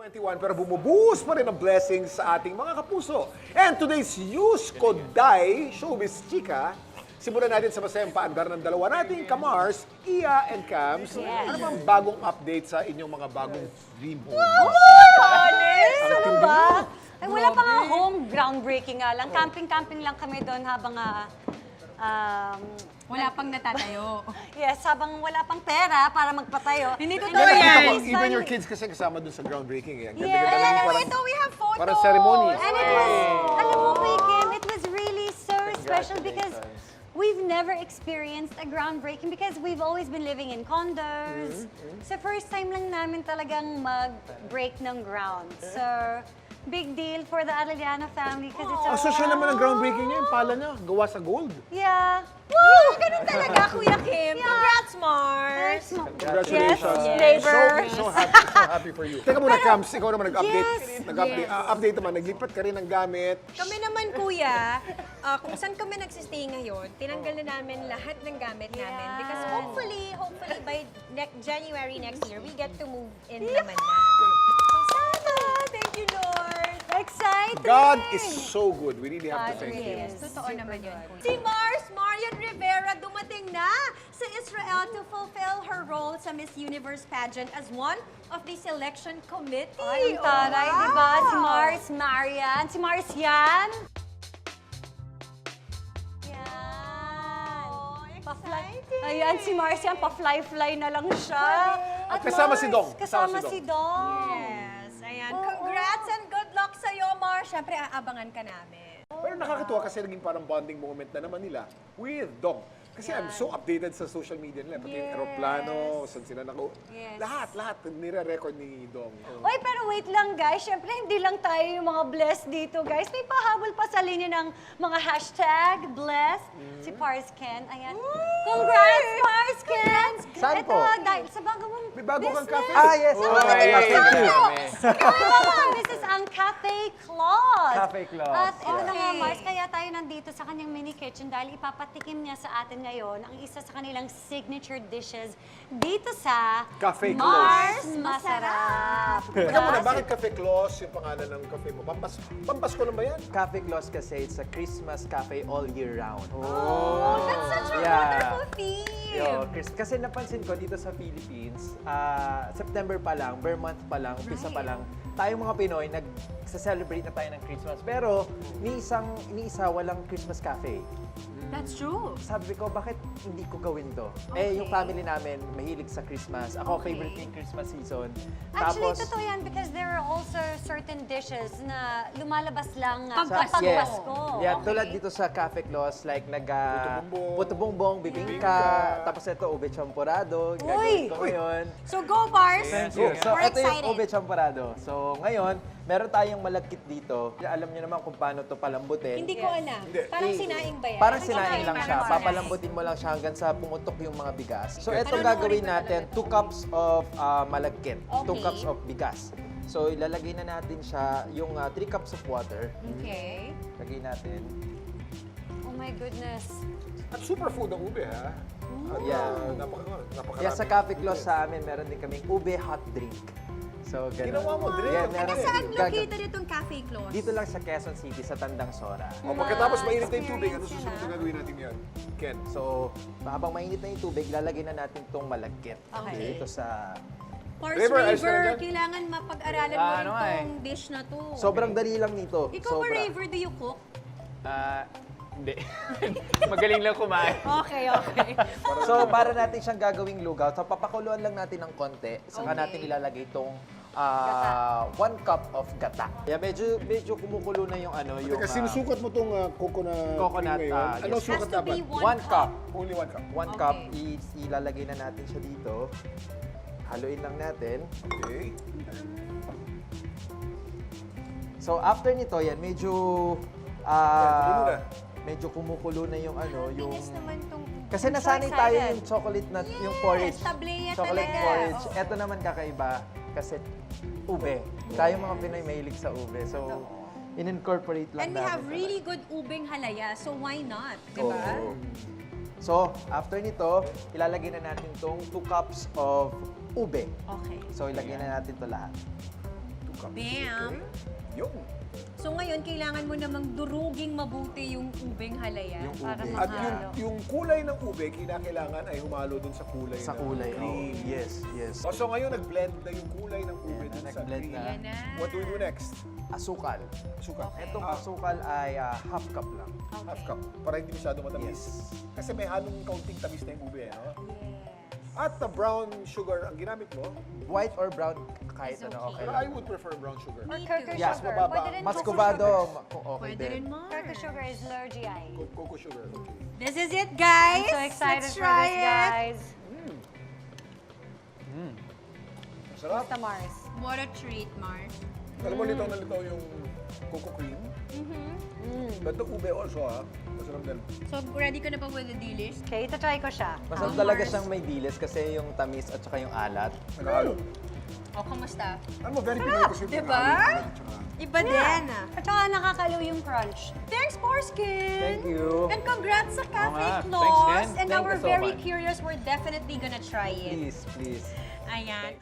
21 pero bumubuhos pa rin ang blessings sa ating mga kapuso. And today's Yus Koday, Showbiz Chika, simulan natin sa masayang paandar ng dalawa nating Kamars, Iya and Cams. Ano bang bagong update sa inyong mga bagong dream home? Honest? Ang Ano tindi ba? mo. Ay, wala pa nga home, groundbreaking nga lang. Camping-camping lang kami doon habang Wala pang natatayo. yes, habang wala pang pera para magpatayo. Hindi And totoo then, yan. it's Even fun. your kids kasi kasama dun sa groundbreaking. Ang Yeah. ganda-ganda And ng then, parang- Ito, we have photos. Parang ceremony. And it was, alam mo, Kuya Kim, it was really so special because we've never experienced a groundbreaking because we've always been living in condos. So first time lang namin talagang mag-break ng ground. So, big deal for the Arellano family because it's a... So siya naman ang groundbreaking niya, yung pala niya, gawa sa gold. Yeah. Woo! Ganun talaga, Kuya Kim. Congrats, Mars. Congratulations. Yes, neighbor. So happy for you. Teka muna, Cams, ikaw naman nag-update. Yes. Nag-update update naman, naglipat ka rin ng gamit. Kami naman, Kuya, kung saan kami nagsistay ngayon, tinanggal na namin lahat ng gamit namin. Because hopefully by January next year, we get to move in naman na. Sana! Thank you, Lord! Excited! God is so good. We really have to thank Him. Yes. Totoo naman yun, Kuya. Si Mars Marian Rivera dumating na sa Israel to fulfill her role sa Miss Universe pageant as one of the selection committee. Ay, ang taray, wow! di ba? Si Mars, Marian. Si Mars yan. Yan. Pa-fly. Ayan, si Mars yan. Pa-fly-fly na lang siya. At kasama si Dong. Kasama si Dong. Yes, ayan. Oo. Congrats and good luck sa'yo, Mars. Siyempre, aabangan ka namin. Pero nakakatuwa kasi naging parang bonding moment na naman nila with Dong. Kasi I'm so updated sa social media nila. Pati yung aeroplano, saan sila Yes. Lahat nire-record ni Dong. Oy, pero wait lang guys. Siyempre, hindi lang tayo yung mga blessed dito, guys. May pahabol pa sa linya ng mga hashtag blessed. Si Parsken. Ayan. Congrats, Parsken! Saan Ito, po? dahil sa bago mong May bago kang business. cafe. Yes. Oh, Thank you. This is ang Cafe Claus. Cafe Claus, At ito na nga, Okay. Mars, kaya tayo nandito sa kanyang mini kitchen dahil ipapatikim niya sa atin ngayon ang isa sa kanilang signature dishes dito sa Cafe Claus. Mars Masarap. Teka muna, bakit Cafe Claus yung pangalan ng cafe mo? Pampasko lang ba yan? Cafe Claus kasi it's a Christmas cafe all year round. Oh, that's such a Yeah. wonderful theme. Kasi napansin ko dito sa Philippines, September pa lang, bare month pa lang, umpisa pa lang, tayong mga Pinoy nag-celebrate na tayo ng Christmas. Pero ni isa walang Christmas cafe. That's true. Sabi ko, bakit hindi ko gawin to? Eh, yung family namin, mahilig sa Christmas. Ako, favorite ko yung Christmas season. Actually, totoo yan because there are also certain dishes na lumalabas lang kapag Yes. Pasko. Yeah, tulad dito sa Cafe Claus, like puto bongbong, bibingka, tapos ito ube champorado, gagawin ko ngayon. So go, Mars. So, We're ito yung excited. ube champorado. So, ngayon, meron tayong malagkit dito. Alam niyo naman kung paano to palambutin. Hindi ko alam. Parang sinaing ba yan? Parang sinaing lang siya. Parang Papalambutin mo lang siya hanggang sa pumutok yung mga bigas. So, ito Ano gagawin naman natin, 2 cups of malagkit, 2 Okay. cups of bigas. So, ilalagay na natin siya, yung 3 cups of water. Okay. Lagay natin. Oh my goodness. At superfood ang ube, ha? At, Yeah. napakarami. Kaya sa Cafe Claus sa amin, meron din kaming ube hot drink. So, ganun. Ginawa mo drink? Yeah, Taga meron. Saan Gaga- located itong Cafe Claus? Dito lang sa Quezon City, sa Tandang Sora. O pagkatapos mainit na yung tubig, ano Experience susunod yun, na gagawin natin yan? Ken? So, habang mainit na yung tubig, lalagay na natin itong malagkit. Okay. Dito sa... Mars River, ayos na River, yan? kailangan mapag-aralan mo rin Ano nga tong dish na to. Sobrang dali lang nito. Ikaw ba, Sobra. River, do you cook? Hindi. Magaling lang kumain. Okay, okay. So, para natin siyang gagawing lugaw, so papakuluan lang natin ng konti, saka Okay. natin ilalagay itong 1 cup of gata. Yeah, medyo kumukulo na yung ano, yung Teka, sinusukat mo itong coconut, coconut, cream ngayon. Ano yes. sukat Has to dapat? be 1 cup. Only 1 cup. 1 Okay. cup, ilalagay na natin siya dito. Haluin lang natin. Okay. So, after nito, yan, medyo... tuloy mo na. medyo kumukulo na yung ano, yung... Bilis naman tong... Kasi I'm so nasanay tayo excited. yung chocolate na, yung porridge. tableya Chocolate talaga. porridge. Oo. Ito naman kakaiba kasi ube. Tayong mga Pinoy mahilig sa ube. So, in-incorporate lang And we have namin really good ubeng halaya, so why not? Diba? Oo. So, after nito, ilalagay na natin tong 2 cups of ube. Okay. So, ilagay na natin to lahat. 2 Bam! Yung. So ngayon, kailangan mo namang duruging mabuti yung ubeng halayan. Yung Para ube. At mahalo. yung kulay ng ube, kinakailangan ay humalo dun sa kulay Sa ng kulay. cream. Oh, yes, yes. O, so ngayon, nag-blend na yung kulay ng ube Ayan na, dun sa nag-blend cream. na. Yan na. What do we do next? Asukal. Suka. Itong asukal ay half cup lang. Half cup. Para hindi masyado matamis. Yes. Kasi may halong kaunting tamis na yung ube, no? Yes. At the brown sugar ang ginamit mo, White or brown, kahit It's ano, okay pero lang. I would prefer brown sugar. Or Me Kirker too. Yeah, sugar. mababa. Pwede rin cocoa Muscovado, sugar. kung okay Pwede rin din. mo. Kirker sugar is Lurgi. Cocoa sugar, okay. This is it, guys! I'm so excited Let's for try this, it. guys. Sarap. Basta Mars. What a treat, Mark. Alam mo, litaw na litaw yung cocoa cream. But the ube also, ha? Masarap din. So, ready ka na pa with the delish? Okay, ito-try ko siya. Masarap talaga siyang may dilis kasi yung tamis at saka yung alat. Nagahalo. O, kamusta? Alam mo, very Pinoy kasi yung Diba? nagahalo. Tsaka- Iba din. At saka nakakalo yung crunch. Thanks, Porskin! Thank you. And congrats sa Cafe nga. Claus! Thanks, Ken. And Thank now we're you so very much. curious. We're definitely gonna try it. Please, please. Ayan.